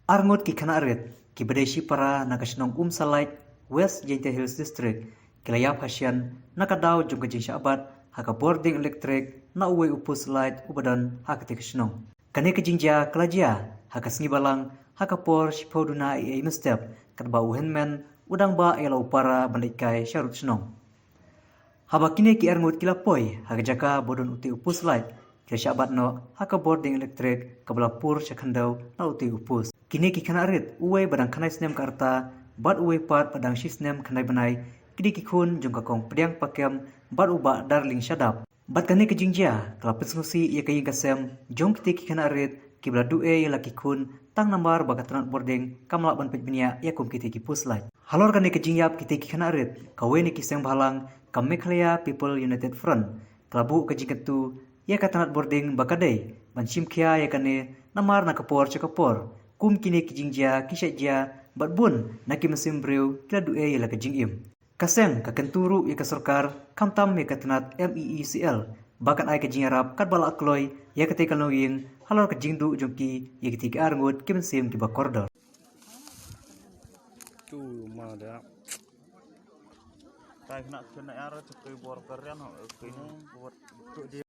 Arngot ki kana aret ki Badeshi para nakashnong Salait West Jaintia Hills District kilayap hasyan nakadaw jung kajing syabat haka boarding electric na uwe upus light ubadan haka tikashnong. Kane kajingja kelajia haka sengibalang haka por shipoduna i mestep kadba uhenmen udang ba ela upara bandaikai syarut shnong. Haba kine ki arngot kilapoi haka jaka bodon uti upus light kila syabat no haka boarding electric kabla pur syakhandau na uti upus. Kini ki kana arit uwe badang kanai snem karta bat uwe pat padang sisnem kanai banai kidi kikun jung kakong pediang pakem bat uba darling shadap bat kani ke jingja kala pesngusi ia kayin kasem jong kiti ki kana arit ki bla due ia lakikun tang nambar bakatranat boarding kamla ban pejbenia ia kum kiti ki puslai halor kani ke jingyap kiti ki kana arit kawe ni kiseng balang kam Meghalaya People United Front kalabu ke jingketu ia katanat boarding bakadei ban simkia ia kane namar nakapor cakapor kum kini kijingja kisajja batbun naki mesim breu kila due yala kejingim kaseng kakenturu ya kasorkar kamtam ya katanat MEECL bakat ai kejingarap kat bala kloy ya ketika noying halor kejingdu jongki ya ketika arngut kimesim ki bakordor tu mana tai nak kena arah cekai bor keren kini buat